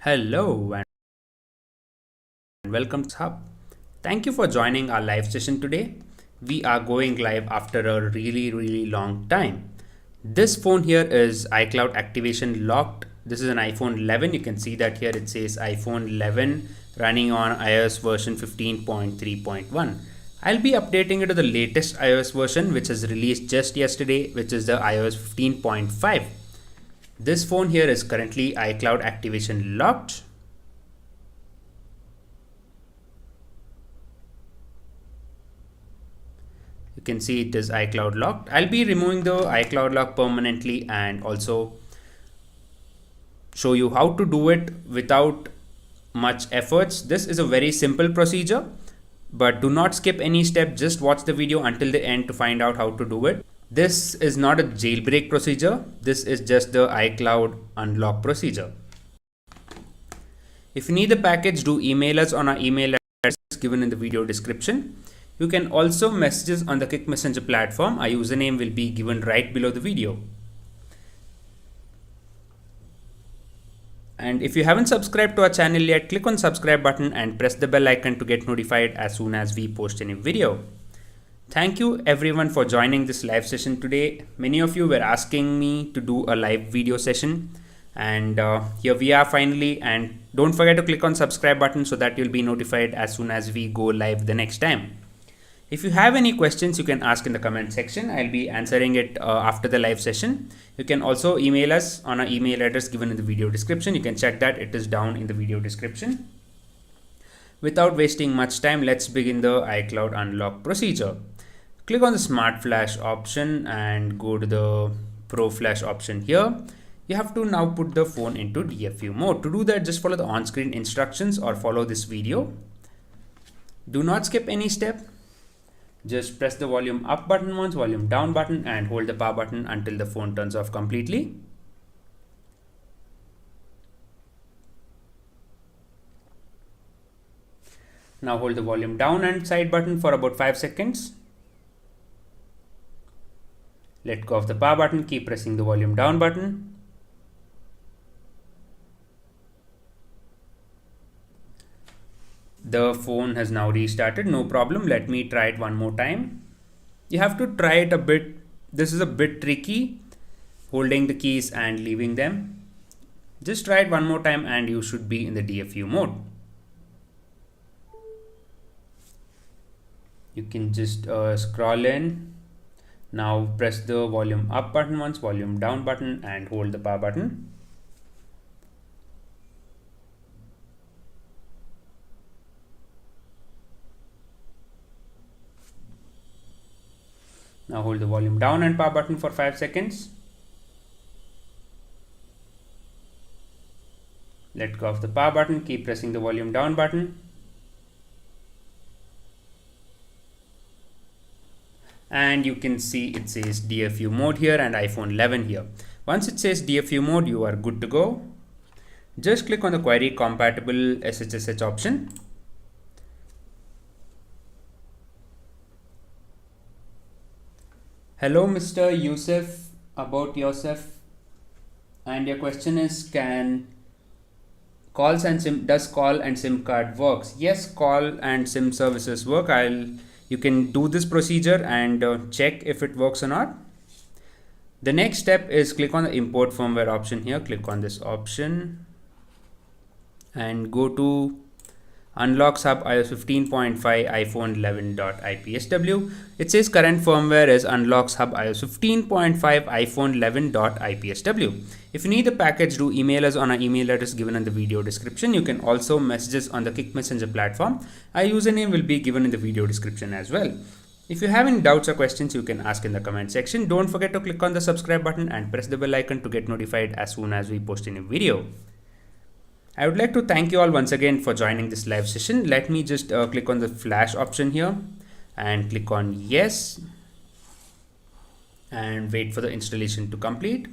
Hello and welcome to Hub. Thank you for joining our live session today. We are going live after a really long time. This phone here is iCloud activation locked. This is an iPhone 11. You can see that here it says iPhone 11 running on iOS version 15.3.1. I'll be updating it to the latest iOS version which is released just yesterday, which is the iOS 15.5. This phone here is currently iCloud activation locked. You can see it is iCloud locked. I'll be removing the iCloud lock permanently and also show you how to do it without much efforts. This is a very simple procedure, but do not skip any step. Just watch the video until the end to find out how to do it. This is not a jailbreak procedure. This is just the iCloud unlock procedure. If you need the package, do email us on our email address given in the video description. You can also message us on the Quick Messenger platform. Our username will be given right below the video. And if you haven't subscribed to our channel yet, click on subscribe button and press the bell icon to get notified as soon as we post any video. Thank you everyone for joining this live session today. Many of you were asking me to do a live video session, and here we are finally. And don't forget to click on subscribe button so that you'll be notified as soon as we go live the next time. If you have any questions, you can ask in the comment section. I'll be answering it after the live session. You can also email us on our email address given in the video description. You can check that, it is down in the video description. Without wasting much time, let's begin the iCloud unlock procedure. Click on the Smart Flash option and go to the Pro Flash option here. You have to now put the phone into DFU mode. To do that, just follow the on-screen instructions or follow this video. Do not skip any step. Just press the volume up button once, volume down button, and hold the power button until the phone turns off completely. Now hold the volume down and side button for about 5 seconds. Let go of the power button, keep pressing the volume down button. The phone has now restarted, no problem. Let me try it one more time. You have to try it a bit. This is a bit tricky, holding the keys and leaving them. Just try it one more time and you should be in the DFU mode. You can just scroll in. Now press the volume up button once, volume down button, and hold the power button. Now hold the volume down and power button for 5 seconds. Let go of the power button, keep pressing the volume down button. And you can see it says DFU mode here and iPhone 11 here. Once it says DFU mode, you are good to go. Just click on the query compatible SSH option. Hello Mr. Yusuf, about yourself, and your question is, can calls and SIM, does call and SIM card works? Yes, call and SIM services work. You can do this procedure and check if it works or not. The next step is click on the import firmware option here. Click on this option and go to Unlocks Hub iOS 15.5 iPhone 11.ipsw. It says current firmware is Unlocks Hub iOS 15.5 iPhone 11.ipsw. If you need the package, do email us on our email address given in the video description. You can also message us on the Quick Messenger platform. Our username will be given in the video description as well. If you have any doubts or questions, you can ask in the comment section. Don't forget to click on the subscribe button and press the bell icon to get notified as soon as we post a new video. I would like to thank you all once again for joining this live session. Let me just click on the flash option here and click on yes and wait for the installation to complete.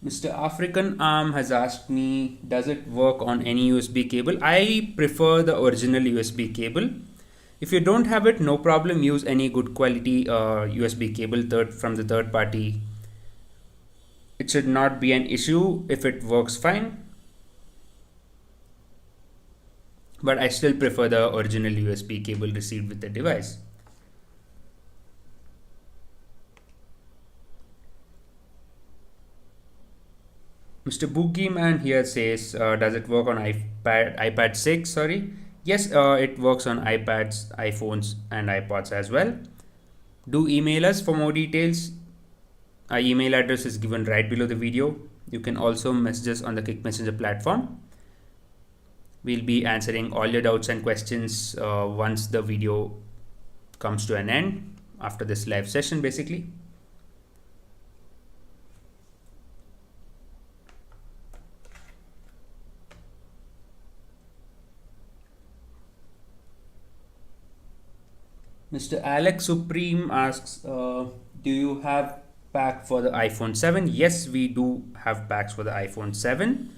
Mr. African Arm has asked me, does it work on any USB cable? I prefer the original USB cable. If you don't have it, no problem, use any good quality USB cable from the third party It should not be an issue if it works fine, but I still prefer the original USB cable received with the device. Mr. Boogie Man here says, does it work on iPad 6? Sorry. Yes, it works on iPads, iPhones, and iPods as well. Do email us for more details. Our email address is given right below the video. You can also message us on the Kick Messenger platform. We'll be answering all your doubts and questions once the video comes to an end, after this live session basically. Mr. Alex Supreme asks, do you have pack for the iPhone 7? Yes, we do have packs for the iPhone 7.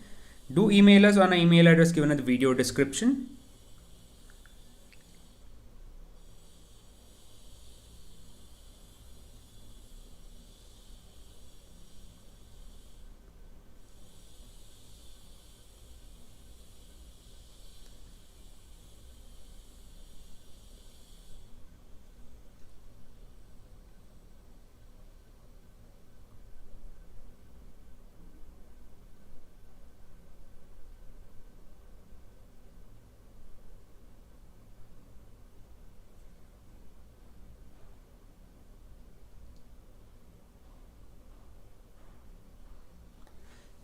Do email us on our email address given in the video description.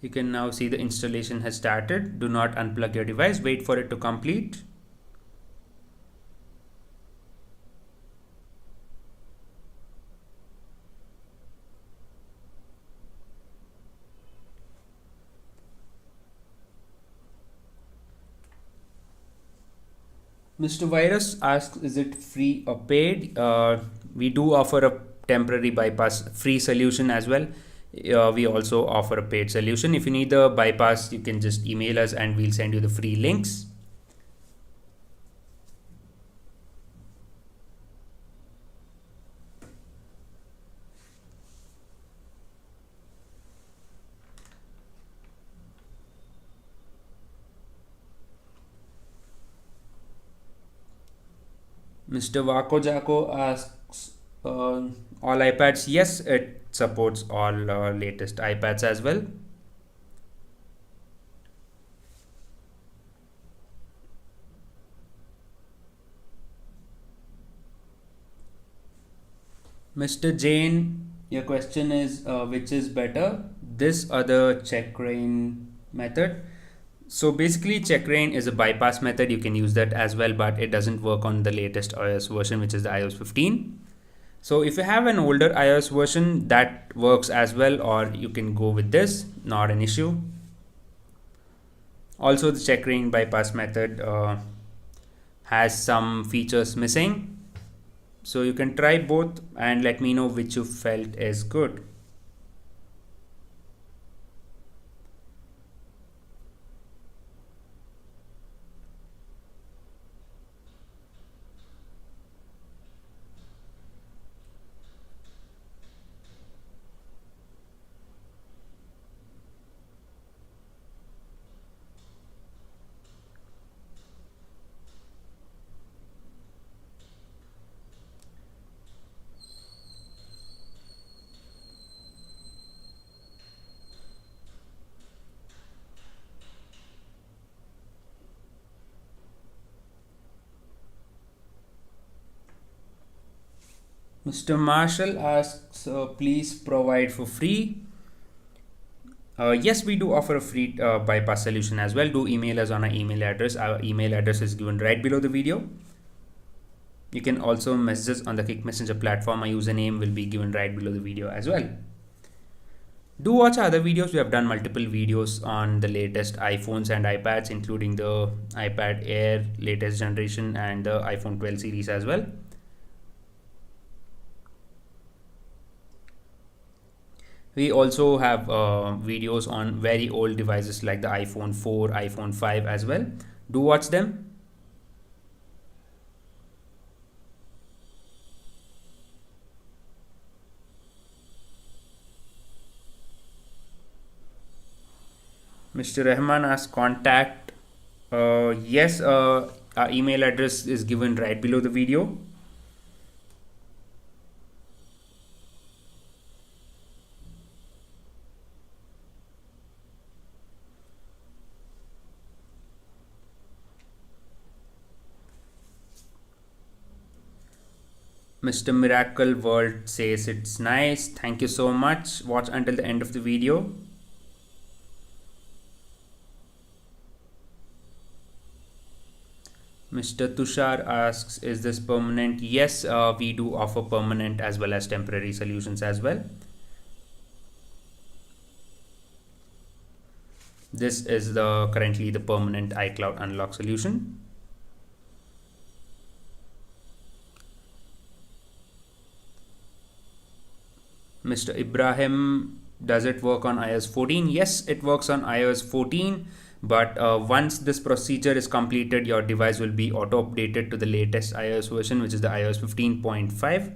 You can now see the installation has started. Do not unplug your device. Wait for it to complete. Mr. Virus asks, is it free or paid? We do offer a temporary bypass free solution as well. We also offer a paid solution. If you need the bypass, you can just email us and we'll send you the free links. Mr. Wako Jako asks, all iPads? Yes, it supports all latest iPads as well. Mr. Jain, your question is which is better, this or the check rain method? So basically, check rain is a bypass method. You can use that as well, but it doesn't work on the latest iOS version, which is the iOS 15. So if you have an older iOS version, that works as well, or you can go with this, not an issue. Also, the check rain bypass method has some features missing. So you can try both and let me know which you felt is good. Mr. Marshall asks, please provide for free. Yes, we do offer a free bypass solution as well. Do email us on our email address. Our email address is given right below the video. You can also message us on the Kick Messenger platform. Our username will be given right below the video as well. Do watch our other videos. We have done multiple videos on the latest iPhones and iPads, including the iPad Air latest generation and the iPhone 12 series as well. We also have videos on very old devices like the iPhone 4, iPhone 5 as well. Do watch them. Mr. Rahman asks contact. Yes, our email address is given right below the video. Mr. Miracle World says it's nice. Thank you so much. Watch until the end of the video. Mr. Tushar asks, is this permanent? Yes, we do offer permanent as well as temporary solutions as well. This is currently the permanent iCloud unlock solution. Mr. Ibrahim, does it work on iOS 14? Yes, it works on iOS 14, but once this procedure is completed, your device will be auto updated to the latest iOS version, which is the iOS 15.5.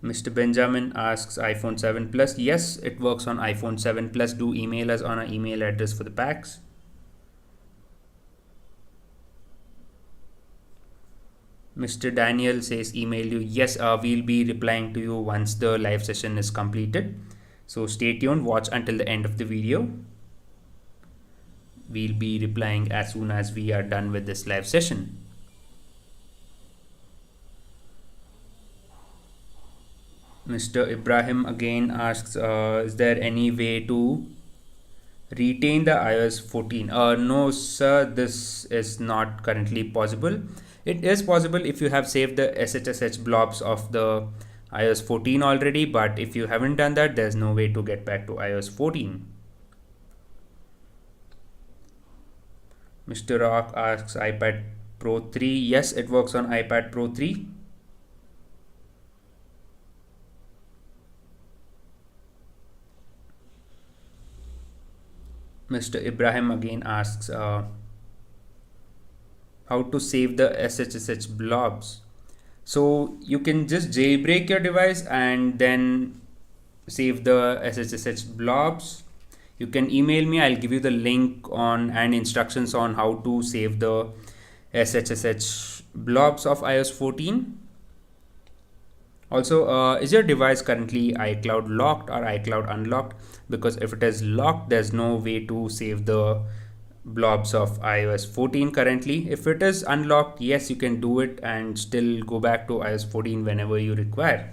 Mr. Benjamin asks iPhone 7 Plus. Yes, it works on iPhone 7 Plus. Do email us on our email address for the packs. Mr. Daniel says email you. Yes, we'll be replying to you once the live session is completed. So stay tuned, watch until the end of the video. We'll be replying as soon as we are done with this live session. Mr. Ibrahim again asks, is there any way to retain the iOS 14? No, sir, this is not currently possible. It is possible if you have saved the SSH blobs of the iOS 14 already, but if you haven't done that, there's no way to get back to iOS 14. Mr. Rock asks iPad Pro 3. Yes, it works on iPad Pro 3. Mr. Ibrahim again asks how to save the SSH blobs. So you can just jailbreak your device and then save the SSH blobs. You can email me. I'll give you the link on and instructions on how to save the SSH blobs of iOS 14. Also, is your device currently iCloud locked or iCloud unlocked? Because if it is locked, there's no way to save the blobs of iOS 14 currently. If it is unlocked, yes, you can do it and still go back to iOS 14 whenever you require.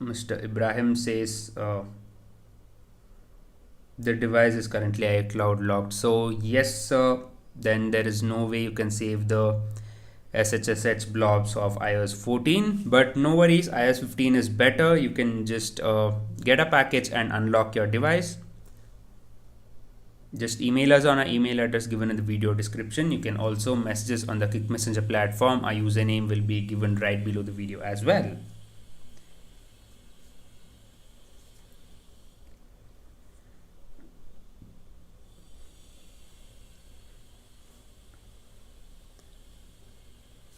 Mr. Ibrahim says the device is currently iCloud locked. So yes, then there is no way you can save the SSH blobs of iOS 14. But no worries, iOS 15 is better. You can just get a package and unlock your device. Just email us on our email address given in the video description. You can also message us on the Quick Messenger platform. Our username will be given right below the video as well.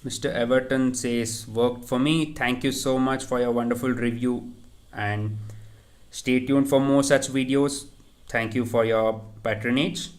Mr. Everton says, worked for me. Thank you so much for your wonderful review and stay tuned for more such videos. Thank you for your patronage.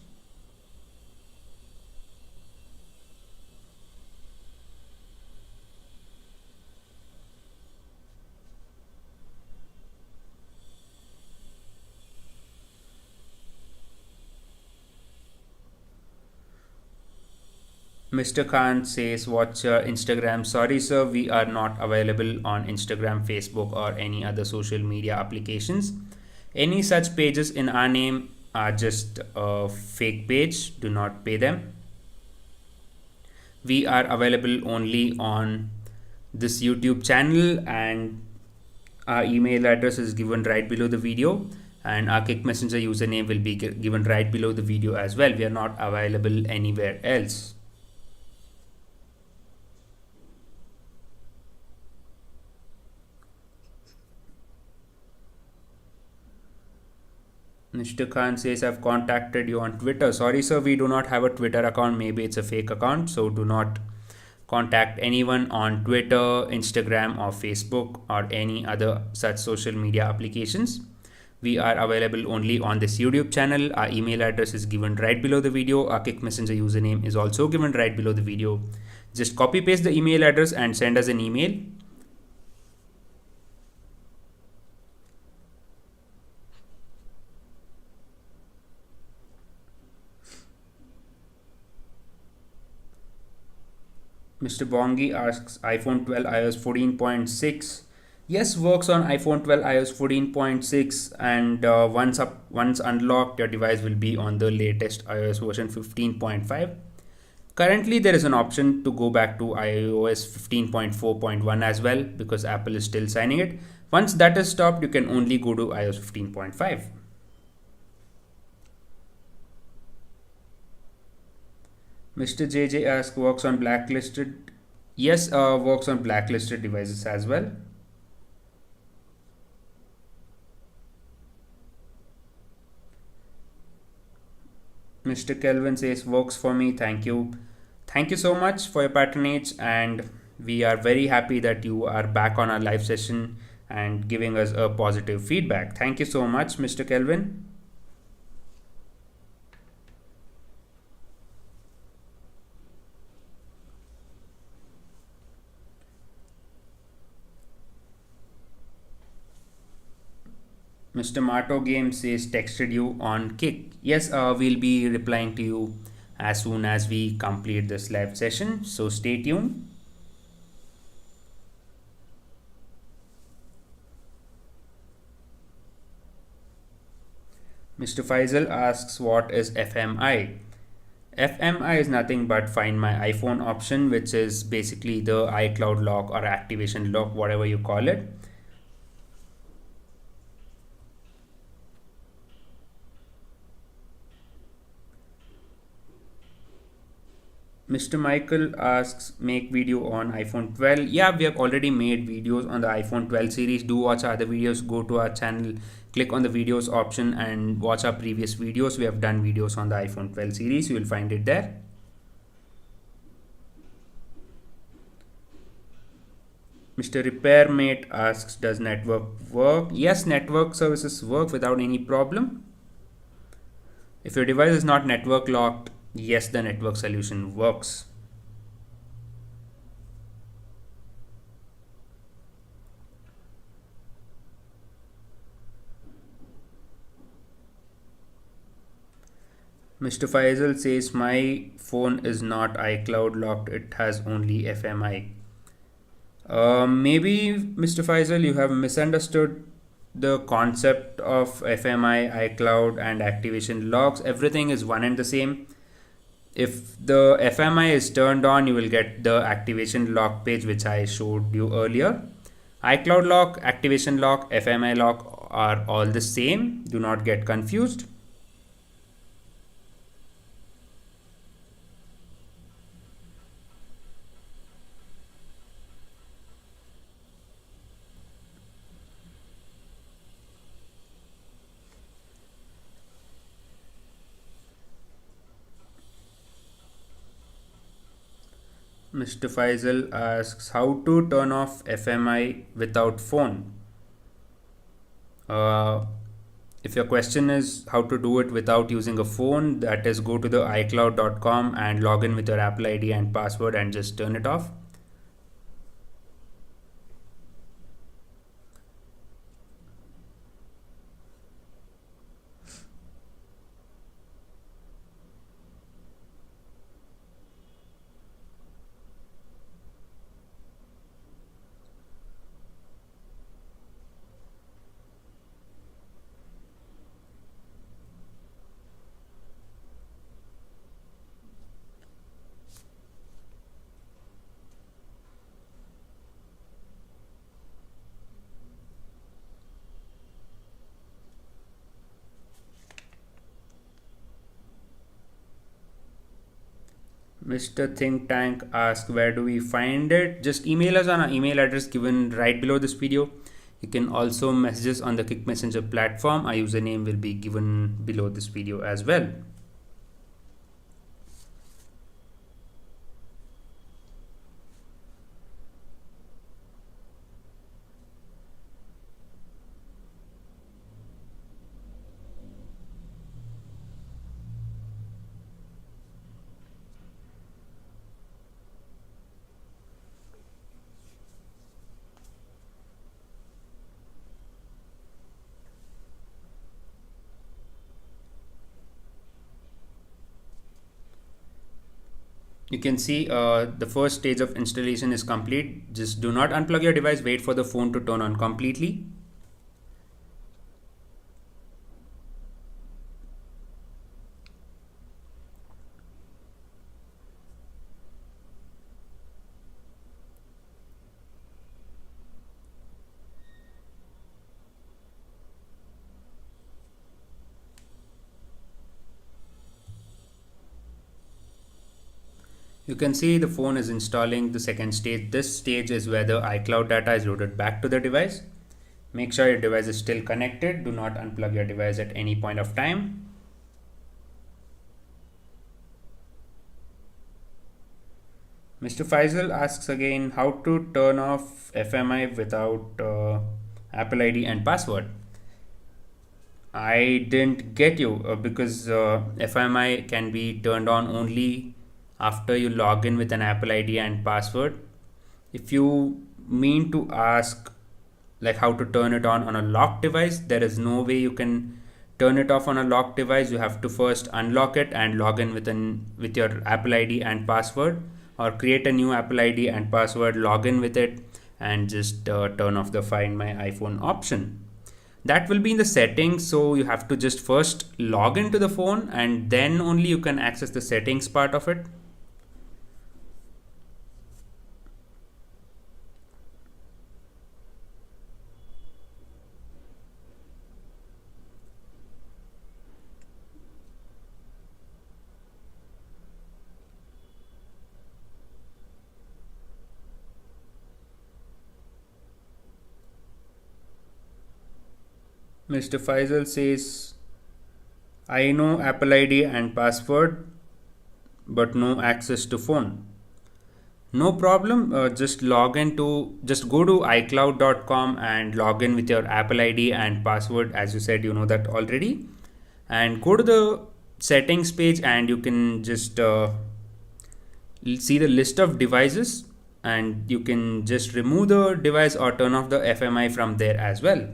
Mr. Khan says, what's your Instagram? Sorry, sir, we are not available on Instagram, Facebook, or any other social media applications. Any such pages in our name are just a fake page. Do not pay them. We are available only on this YouTube channel, and our email address is given right below the video. and our Kick Messenger username will be given right below the video as well. We are not available anywhere else. Mr. Khan says, I've contacted you on Twitter. Sorry, sir, we do not have a Twitter account. Maybe it's a fake account. So do not contact anyone on Twitter, Instagram, or Facebook, or any other such social media applications. We are available only on this YouTube channel. Our email address is given right below the video. Our Kick Messenger username is also given right below the video. Just copy paste the email address and send us an email. Mr. Bongi asks, iPhone 12 iOS 14.6. Yes, works on iPhone 12 iOS 14.6, and once unlocked, your device will be on the latest iOS version 15.5. Currently, there is an option to go back to iOS 15.4.1 as well, because Apple is still signing it. Once that is stopped, you can only go to iOS 15.5. Mr. JJ asks, works on blacklisted. Yes, works on blacklisted devices as well. Mr. Kelvin says, works for me. Thank you. Thank you so much for your patronage, and we are very happy that you are back on our live session and giving us a positive feedback. Thank you so much, Mr. Kelvin. Mr. Mato Game says, texted you on Kick. Yes, we'll be replying to you as soon as we complete this live session. So stay tuned. Mr. Faisal asks, what is FMI? FMI is nothing but Find My iPhone option, which is basically the iCloud lock or activation lock, whatever you call it. Mr. Michael asks, make video on iPhone 12. Yeah, we have already made videos on the iPhone 12 series. Do watch our other videos. Go to our channel, click on the videos option and watch our previous videos. We have done videos on the iPhone 12 series. You will find it there. Mr. Repairmate asks, does network work? Yes, network services work without any problem. If your device is not network locked, yes, the network solution works. Mr. Faisal says, my phone is not iCloud locked, it has only FMI. Maybe, Mr. Faisal, you have misunderstood the concept of FMI, iCloud, and activation locks. Everything is one and the same. If the FMI is turned on, you will get the activation lock page, which I showed you earlier. iCloud lock, activation lock, FMI lock are all the same. Do not get confused. Mr. Faisal asks, how to turn off FMI without phone? If your question is how to do it without using a phone, that is, go to the iCloud.com and log in with your Apple ID and password and just turn it off. Mr. Think Tank asks, where do we find it? Just email us on our email address given right below this video. You can also message us on the Kick Messenger platform. Our username will be given below this video as well. You can see the first stage of installation is complete. Just do not unplug your device, wait for the phone to turn on completely. You can see the phone is installing the second stage. This stage is where the iCloud data is loaded back to the device. Make sure your device is still connected. Do not unplug your device at any point of time. Mr. Faisal asks again, how to turn off FMI without Apple ID and password. I didn't get you because FMI can be turned on only after you log in with an Apple ID and password. If you mean to ask like how to turn it on a locked device, there is no way you can turn it off on a locked device. You have to first unlock it and log in with your Apple ID and password, or create a new Apple ID and password, log in with it, and just turn off the Find My iPhone option. That will be in the settings, so you have to just first log into the phone and then only you can access the settings part of it. Mr. Faisal says, I know Apple ID and password, but no access to phone. No problem. Just go to iCloud.com and log in with your Apple ID and password. As you said, you know that already. And go to the settings page and you can just see the list of devices, and you can just remove the device or turn off the FMI from there as well.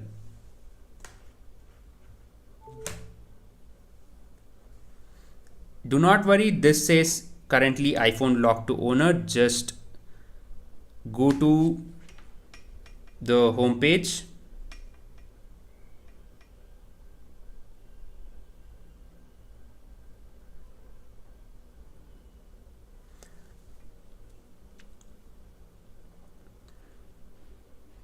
Do not worry, this says currently iPhone locked to owner. Just go to the home page.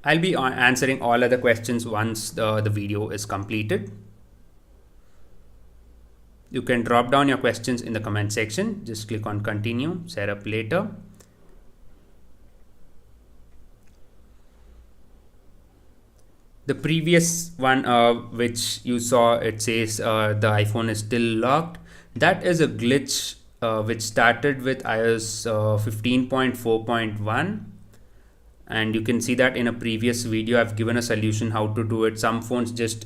I'll be answering all other questions once the video is completed. You can drop down your questions in the comment section. Just click on continue, set up later. The previous one which you saw, it says the iPhone is still locked. That is a glitch which started with iOS 15.4.1. and you can see that in a previous video I've given a solution how to do it. Some phones just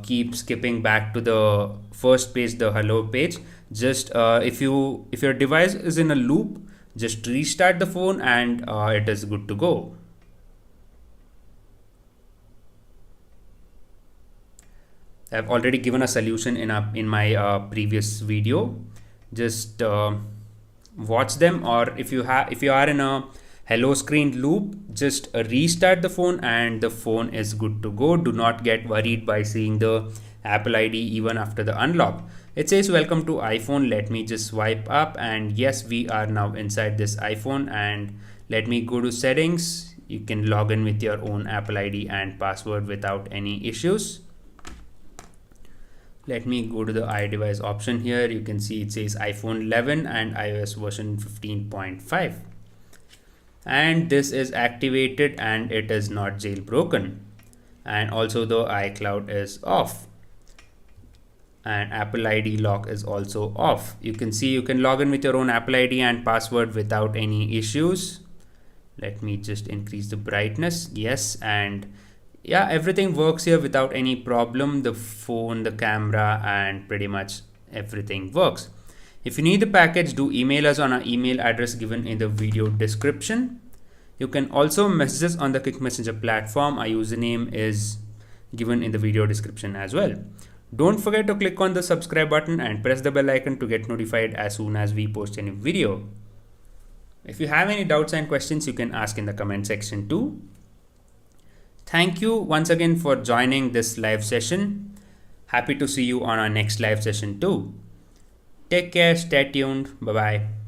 keep skipping back to the first page, the hello page. Just if your device is in a loop, just restart the phone and it is good to go. I've already given a solution in my previous video. Just watch them, or if you are in a hello screen loop, just restart the phone and the phone is good to go. Do not get worried by seeing the Apple ID even after the unlock. It says welcome to iPhone. Let me just swipe up, and yes, we are now inside this iPhone. And let me go to settings. You can log in with your own Apple ID and password without any issues. Let me go to the iDevice option here. You can see it says iPhone 11 and iOS version 15.5. And this is activated and it is not jailbroken. And also the iCloud is off. And Apple ID lock is also off. You can see you can log in with your own Apple ID and password without any issues. Let me just increase the brightness. Yes, and yeah, everything works here without any problem. The phone, the camera, and pretty much everything works. If you need the package, do email us on our email address given in the video description. You can also message us on the Quick Messenger platform. Our username is given in the video description as well. Don't forget to click on the subscribe button and press the bell icon to get notified as soon as we post a new video. If you have any doubts and questions, you can ask in the comment section too. Thank you once again for joining this live session. Happy to see you on our next live session too. Take care, stay tuned. Bye bye.